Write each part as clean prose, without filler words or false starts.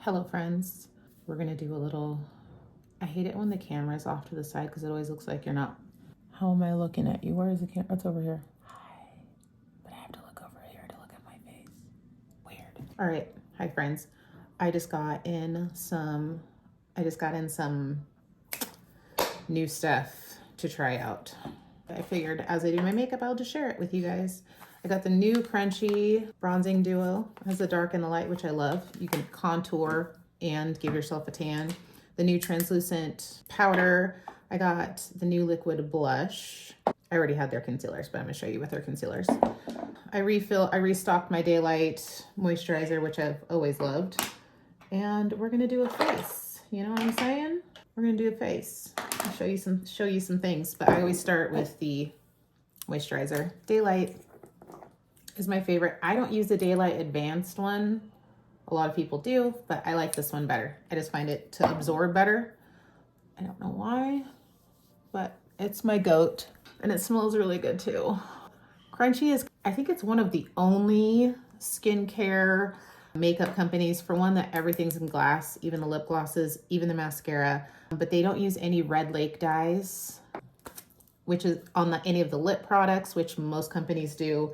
Hello friends, we're gonna do a little, I hate it when the camera's off to the side because it always looks like you're not. How am I looking at you? Where is the camera? It's over here. Hi, but I have to look over here to look at my face. Weird. All right, hi friends. I just got in some new stuff to try out. I figured as I do my makeup, I'll just share it with you guys. I got the new Crunchy Bronzing Duo. It has the dark and the light, which I love. You can contour and give yourself a tan. The new translucent powder. I got the new liquid blush. I already had their concealers, but I'm gonna show you with their concealers. I restocked my Daylight moisturizer, which I've always loved. And we're gonna do a face. You know what I'm saying? We're gonna do a face. I'll show you some things, but I always start with the moisturizer. Daylight is my favorite. I don't use the Daylight Advanced one. A lot of people do, but I like this one better. I just find it to absorb better. I don't know why, but it's my goat, and it smells really good too. Crunchy is, I think it's one of the only skincare makeup companies, for one, that everything's in glass, even the lip glosses, even the mascara, but they don't use any Red Lake dyes, which is on any of the lip products, which most companies do.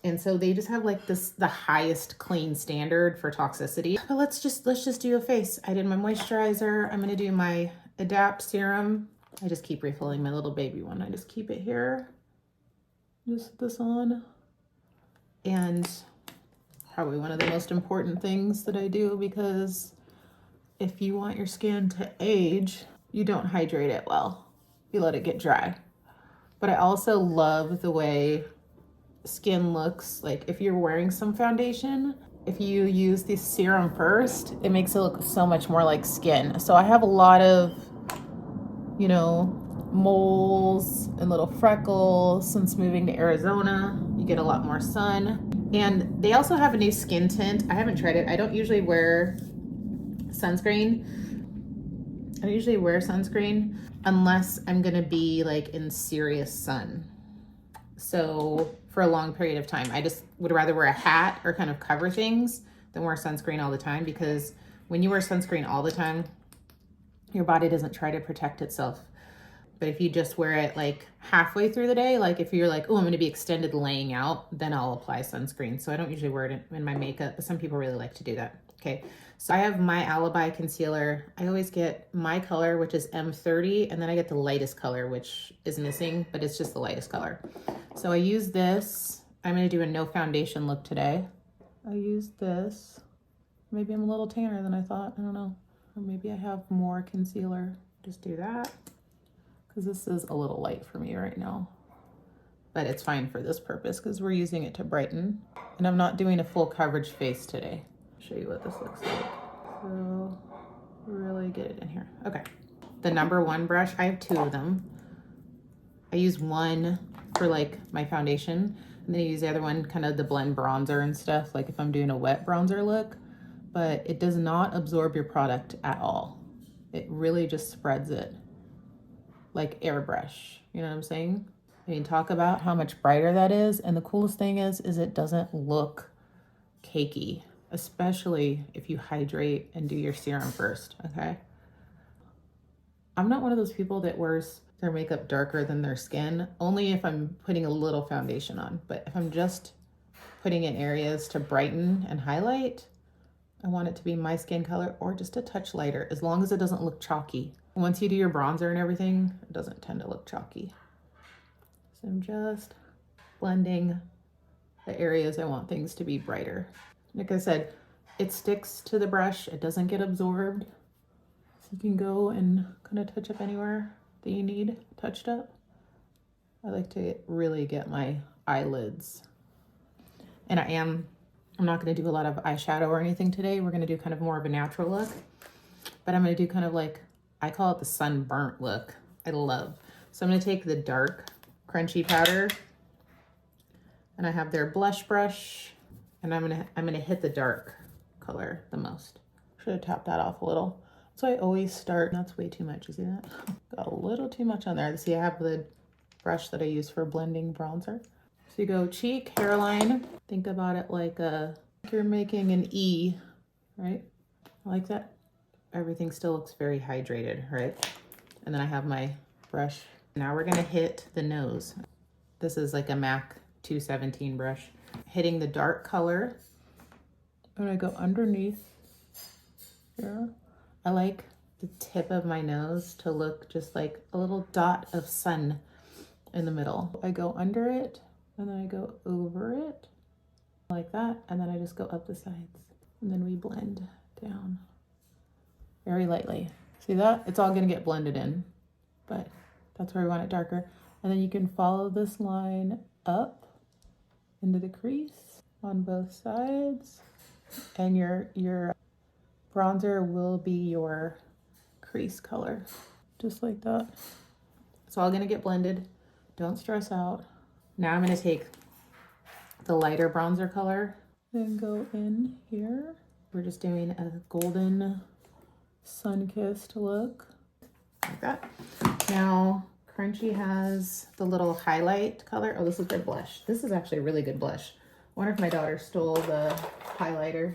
And so they just have like the highest clean standard for toxicity. But let's just do a face. I did my moisturizer. I'm gonna do my Adapt serum. I just keep refilling my little baby one. I just keep it here. Just put this on. And probably one of the most important things that I do, because if you want your skin to age, you don't hydrate it well. You let it get dry. But I also love the way skin looks like if you're wearing some foundation. If you use the serum first, it makes it look so much more like skin. So I have a lot of, you know, moles and little freckles since moving to Arizona. You get a lot more sun. And they also have a new skin tint. I haven't tried it. I don't usually wear sunscreen. Unless I'm gonna be like in serious sun. So for a long period of time, I just would rather wear a hat or kind of cover things than wear sunscreen all the time, because when you wear sunscreen all the time, your body doesn't try to protect itself. But if you just wear it like halfway through the day, like if you're like, oh, I'm gonna be extended laying out, then I'll apply sunscreen. So I don't usually wear it in my makeup, but some people really like to do that. Okay, so I have my Alibi concealer. I always get my color, which is M30, and then I get the lightest color, which is missing, but it's just the lightest color. So I use this. I'm gonna do a no foundation look today. I use this. Maybe I'm a little tanner than I thought, I don't know. Or maybe I have more concealer. Just do that, because this is a little light for me right now. But it's fine for this purpose because we're using it to brighten. And I'm not doing a full coverage face today. Show you what this looks like. So really get it in here. Okay, the number one brush, I have two of them. I use one for like my foundation, and then I use the other one kind of the blend bronzer and stuff, like if I'm doing a wet bronzer look. But it does not absorb your product at all. It really just spreads it like airbrush. You know what I'm saying? I mean, talk about how much brighter that is. And the coolest thing is it doesn't look cakey, especially if you hydrate and do your serum first, okay? I'm not one of those people that wears their makeup darker than their skin, only if I'm putting a little foundation on. But if I'm just putting in areas to brighten and highlight, I want it to be my skin color or just a touch lighter, as long as it doesn't look chalky. Once you do your bronzer and everything, it doesn't tend to look chalky. So I'm just blending the areas I want things to be brighter. Like I said, it sticks to the brush. It doesn't get absorbed. So you can go and kind of touch up anywhere that you need touched up. I like to really get my eyelids. And I'm not going to do a lot of eyeshadow or anything today. We're going to do kind of more of a natural look. But I'm going to do kind of like, I call it the sunburnt look. I love. So I'm going to take the dark Crunchy powder, and I have their blush brush, and I'm going to hit the dark color the most. Should have tapped that off a little. So I always start, that's way too much, you see that? Got a little too much on there. See, I have the brush that I use for blending bronzer. So you go cheek, hairline. Think about it like you're making an E, right? I like that everything still looks very hydrated, right? And then I have my brush. Now we're gonna hit the nose. This is like a MAC 217 brush. Hitting the dark color. I'm gonna go underneath here. I like the tip of my nose to look just like a little dot of sun in the middle. I go under it and then I go over it like that, and then I just go up the sides, and then we blend down very lightly. See that? It's all gonna get blended in, but that's where we want it darker. And then you can follow this line up into the crease on both sides, and your bronzer will be your crease color, just like that. It's all gonna get blended. Don't stress out. Now I'm gonna take the lighter bronzer color and go in here. We're just doing a golden sun-kissed look, like that. Now, Crunchi has the little highlight color. Oh, this is their blush. This is actually a really good blush. I wonder if my daughter stole the highlighter.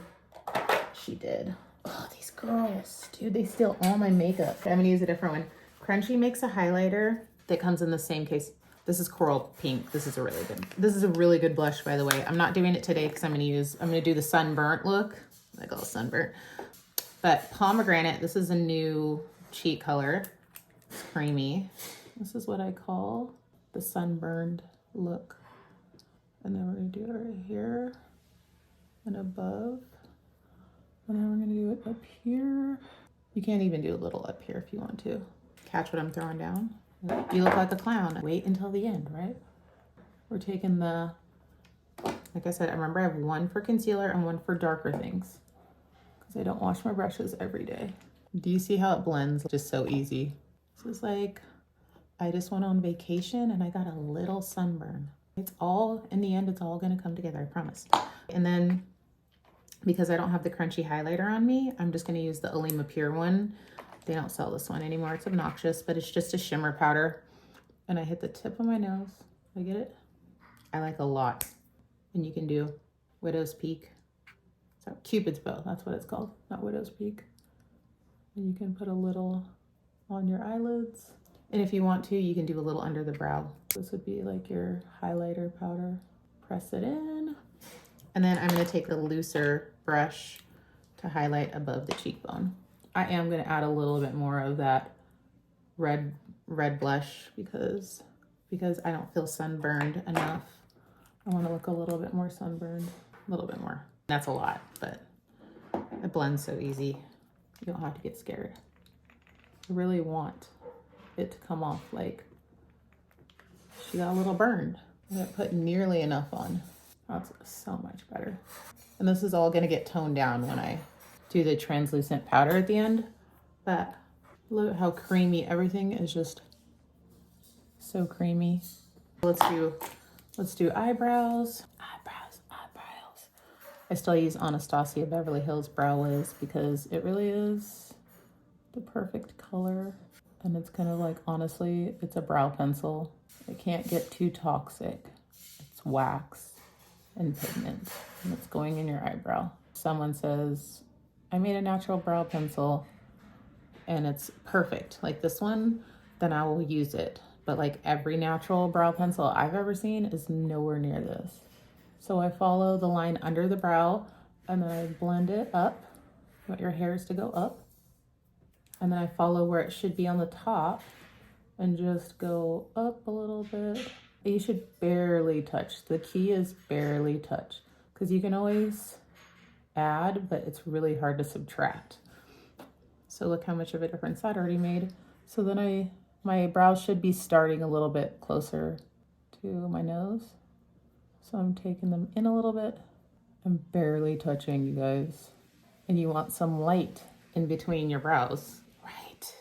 She did. Oh, these girls, dude, they steal all my makeup. I'm gonna use a different one. Crunchi makes a highlighter that comes in the same case. This is coral pink. This is a really good blush, by the way. I'm not doing it today because I'm gonna do the sunburnt look, like a little sunburnt. But Pomegranate, this is a new cheek color. It's creamy. This is what I call the sunburned look. And then we're gonna do it right here and above. And then we're gonna do it up here. You can't even do a little up here if you want to. Catch what I'm throwing down? You look like a clown. Wait until the end, right? We're taking the, like I said, I remember I have one for concealer and one for darker things, because I don't wash my brushes every day. Do you see how it blends? Just so easy. This is like, I just went on vacation and I got a little sunburn. It's all, in the end, it's all gonna come together, I promise. And then, because I don't have the Crunchi highlighter on me, I'm just gonna use the Olima Pure one. They don't sell this one anymore. It's obnoxious, but it's just a shimmer powder. And I hit the tip of my nose. I get it? I like a lot. And you can do Widow's Peak. So Cupid's Bow, that's what it's called, not Widow's Peak. And you can put a little on your eyelids. And if you want to, you can do a little under the brow. This would be like your highlighter powder. Press it in. And then I'm gonna take a looser brush to highlight above the cheekbone. I am gonna add a little bit more of that red blush because I don't feel sunburned enough. I wanna look a little bit more sunburned, a little bit more. That's a lot, but it blends so easy. You don't have to get scared. I really want it to come off like she got a little burned. I didn't put nearly enough on. That's so much better. And this is all gonna get toned down when I do the translucent powder at the end. But look at how creamy everything is, just so creamy. Let's do eyebrows. I still use Anastasia Beverly Hills Brow Wiz because it really is the perfect color. And it's kind of like, honestly, it's a brow pencil. It can't get too toxic. It's wax and pigment, and it's going in your eyebrow. Someone says, I made a natural brow pencil and it's perfect, like this one, then I will use it. But like every natural brow pencil I've ever seen is nowhere near this. So I follow the line under the brow and then I blend it up. You want your hairs to go up. And then I follow where it should be on the top and just go up a little bit. You should barely touch. The key is barely touch, because you can always add, but it's really hard to subtract. So look how much of a difference that already made. So then my brows should be starting a little bit closer to my nose. So I'm taking them in a little bit. I'm barely touching, you guys. And you want some light in between your brows, right?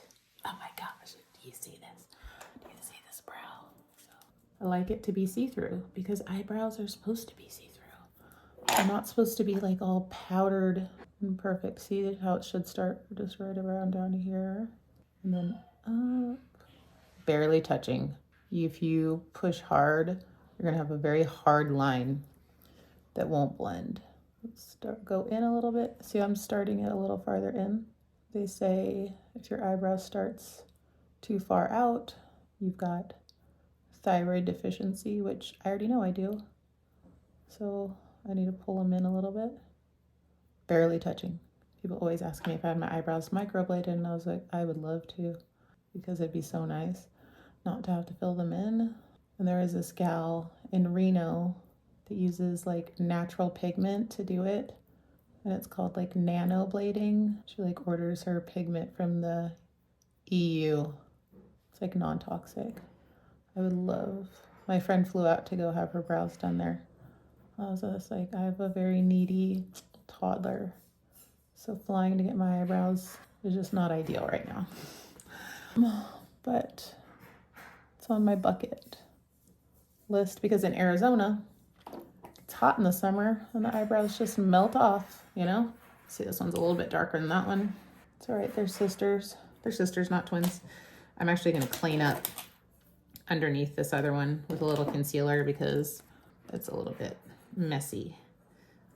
Oh my gosh, do you see this? Do you see this brow? I like it to be see-through because eyebrows are supposed to be see-through. They're not supposed to be like all powdered and perfect. See how it should start just right around down here and then up. Barely touching. If you push hard, you're gonna have a very hard line that won't blend. Go in a little bit. See, I'm starting it a little farther in. They say if your eyebrow starts too far out, you've got thyroid deficiency, which I already know I do. So I need to pull them in a little bit. Barely touching. People always ask me if I had my eyebrows microbladed, and I was like, I would love to, because it'd be so nice not to have to fill them in. And there is this gal in Reno that uses like natural pigment to do it, and it's called like nano blading. She like orders her pigment from the EU. It's like non-toxic. I would love. My friend flew out to go have her brows done there. I was just like, I have a very needy toddler, so flying to get my eyebrows is just not ideal right now. But it's on my bucket list because in Arizona, it's hot in the summer and the eyebrows just melt off, you know? See, this one's a little bit darker than that one. It's all right, they're sisters. They're sisters, not twins. I'm actually gonna clean up underneath this other one with a little concealer because it's a little bit messy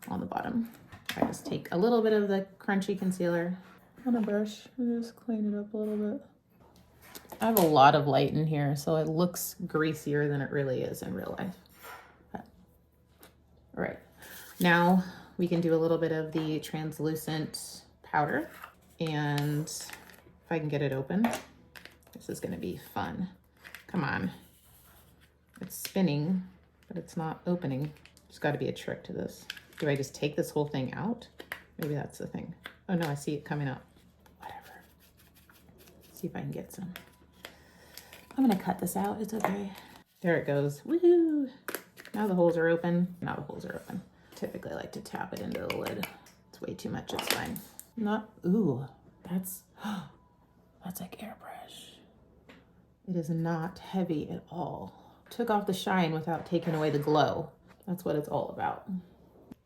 on the bottom. I just take a little bit of the crunchy concealer on a brush and just clean it up a little bit. I have a lot of light in here, so it looks greasier than it really is in real life. Okay. All right, now we can do a little bit of the translucent powder, and if I can get it open, this is gonna be fun. Come on. It's spinning, but it's not opening. There's gotta be a trick to this. Do I just take this whole thing out? Maybe that's the thing. Oh no, I see it coming out. Whatever. See if I can get some. I'm gonna cut this out, it's okay. There it goes, woohoo! Now the holes are open. Now the holes are open. Typically I like to tap it into the lid. It's way too much, it's fine. Not, ooh, that's like airbrush. It is not heavy at all. Took off the shine without taking away the glow. That's what it's all about.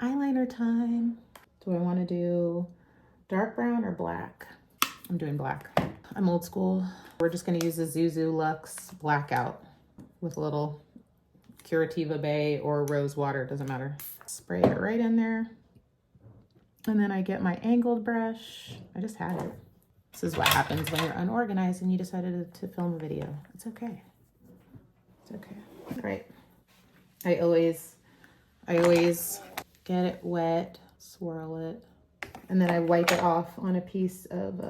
Eyeliner time. Do I want to do dark brown or black? I'm doing black. I'm old school. We're just going to use the Zuzu Luxe Blackout with a little Curativa Bay or rose water, doesn't matter. Spray it right in there. And then I get my angled brush. I just had it. This is what happens when you're unorganized and you decided to film a video. It's okay. It's okay. All right. I always get it wet, swirl it, and then I wipe it off on a piece of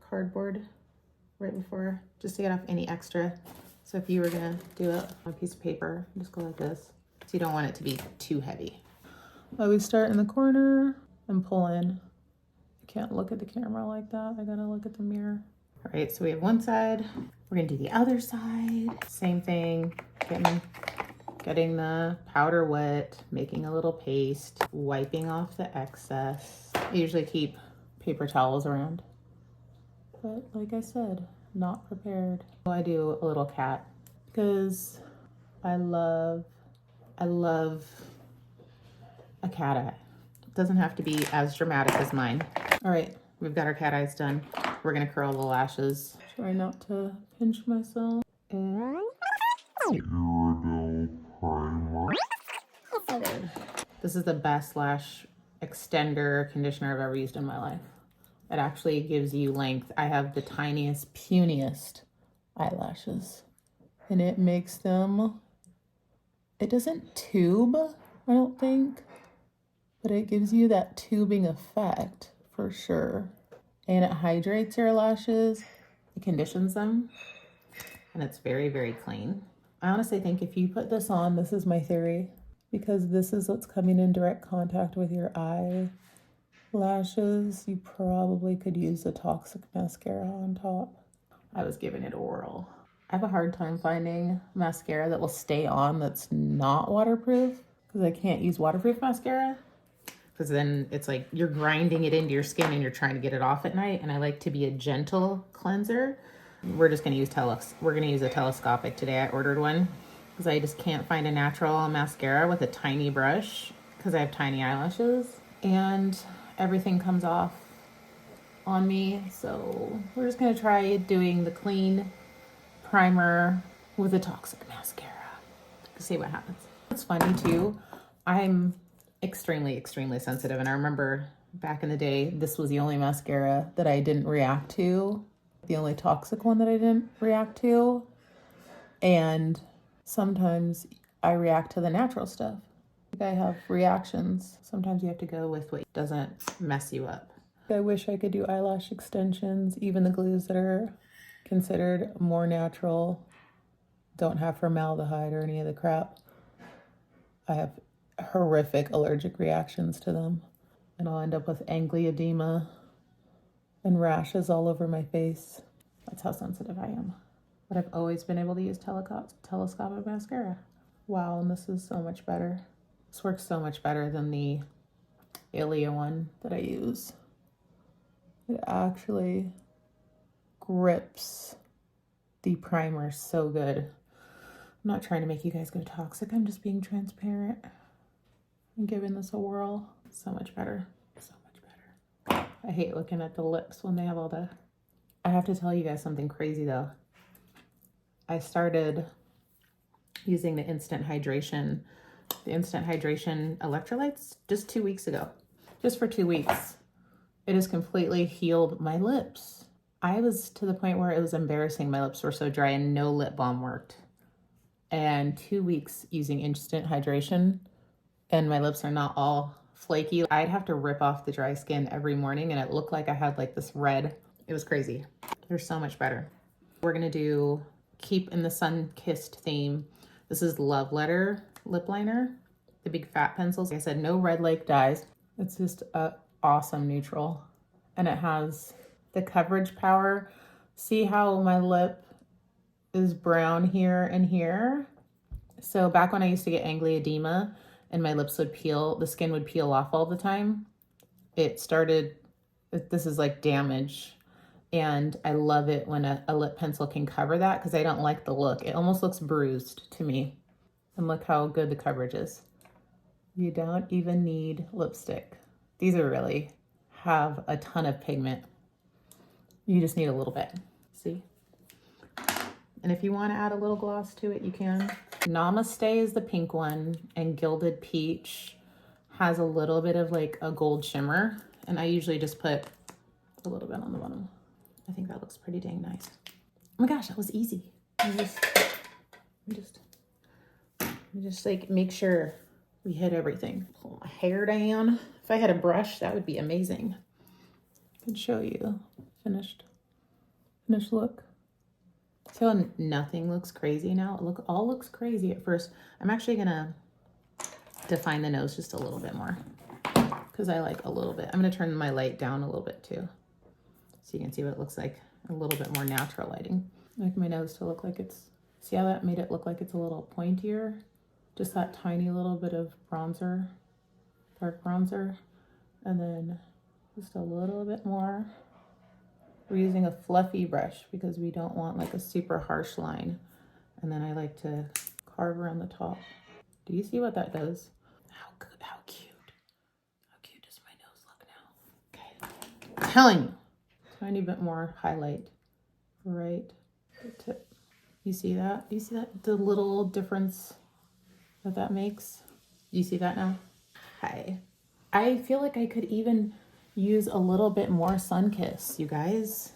cardboard right before, just to get off any extra. So if you were gonna do it on a piece of paper, just go like this. So you don't want it to be too heavy. I always start in the corner and pull in. I can't look at the camera like that. I gotta look at the mirror. All right, so we have one side. We're gonna do the other side. Same thing, getting the powder wet, making a little paste, wiping off the excess. I usually keep paper towels around, but like I said, not prepared. So I do a little cat because I love a cat eye. It doesn't have to be as dramatic as mine. All right, we've got our cat eyes done. We're gonna curl the lashes. Try not to pinch myself. This is the best lash extender conditioner I've ever used in my life. It actually gives you length. I have the tiniest, puniest eyelashes, and it makes them, it doesn't tube, I don't think, but it gives you that tubing effect for sure. And it hydrates your lashes, it conditions them, and it's very, very clean. I honestly think if you put this on, this is my theory, because this is what's coming in direct contact with your eyelashes, you probably could use a toxic mascara on top. I was giving it a whirl. I have a hard time finding mascara that will stay on that's not waterproof, because I can't use waterproof mascara, because then it's like you're grinding it into your skin and you're trying to get it off at night. And I like to be a gentle cleanser. We're just gonna use we're gonna use a telescopic today. I ordered one because I just can't find a natural mascara with a tiny brush because I have tiny eyelashes and everything comes off on me. So we're just gonna try doing the clean primer with a toxic mascara. See what happens. It's funny too. I'm extremely, extremely sensitive. And I remember back in the day, this was the only mascara that I didn't react to, the only toxic one that I didn't react to. And sometimes I react to the natural stuff. Like I have reactions. Sometimes you have to go with what doesn't mess you up. I wish I could do eyelash extensions. Even the glues that are considered more natural don't have formaldehyde or any of the crap. I have horrific allergic reactions to them. And I'll end up with angioedema and rashes all over my face. That's how sensitive I am. But I've always been able to use telescopic mascara. Wow, and this is so much better. This works so much better than the Ilia one that I use. It actually grips the primer so good. I'm not trying to make you guys go toxic. I'm just being transparent and giving this a whirl. So much better. So much better. I hate looking at the lips when they have all the... I have to tell you guys something crazy though. I started using the instant hydration electrolytes just 2 weeks ago. Just for 2 weeks. It has completely healed my lips. I was to the point where it was embarrassing. My lips were so dry and no lip balm worked. And 2 weeks using instant hydration and my lips are not all flaky. I'd have to rip off the dry skin every morning and it looked like I had like this red. It was crazy. They're so much better. We're gonna do Keep in the Sun-Kissed theme. This is Love Letter lip liner, the big fat pencils. Like I said, no red lake dyes. It's just a awesome neutral. And it has the coverage power. See how my lip is brown here and here? So back when I used to get angioedema and my lips would peel, the skin would peel off all the time. This is like damage. And I love it when a lip pencil can cover that because I don't like the look. It almost looks bruised to me. And look how good the coverage is. You don't even need lipstick. These are really have a ton of pigment. You just need a little bit, see? And if you want to add a little gloss to it, you can. Namaste is the pink one, and Gilded Peach has a little bit of like a gold shimmer. And I usually just put a little bit on the bottom. I think that looks pretty dang nice. Oh my gosh, that was easy. We just like make sure we hit everything. Pull my hair down. If I had a brush, that would be amazing. I could show you finished look. So nothing looks crazy now. All looks crazy at first. I'm actually gonna define the nose just a little bit more because I like a little bit. I'm gonna turn my light down a little bit too, so you can see what it looks like. A little bit more natural lighting. I like my nose to look like it's, see how that made it look like it's a little pointier? Just that tiny little bit of bronzer, dark bronzer. And then just a little bit more. We're using a fluffy brush because we don't want like a super harsh line. And then I like to carve around the top. Do you see what that does? How good, how cute. How cute does my nose look now? Okay, I'm telling you. Tiny bit more highlight right the tip. You see that? Do you see that? The little difference that makes? Do you see that now? Hi. I feel like I could even use a little bit more Sun Kiss, you guys.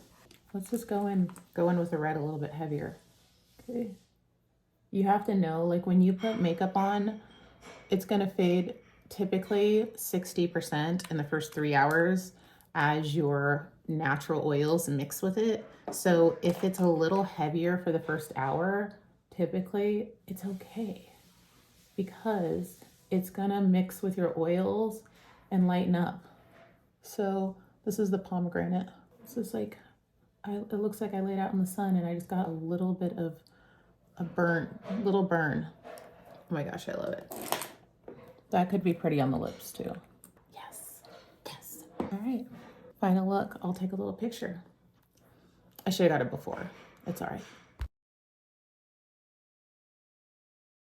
Let's just go in with the red a little bit heavier. Okay. You have to know, like when you put makeup on, it's gonna fade typically 60% in the first 3 hours as your natural oils mix with it. So if it's a little heavier for the first hour, typically it's okay because it's gonna mix with your oils and lighten up. So this is the pomegranate. This is like, it looks like I laid out in the sun and I just got a little bit of a little burn. Oh my gosh, I love it. That could be pretty on the lips too. Yes, yes. All right. Final look, I'll take a little picture. I should have got it before. It's all right.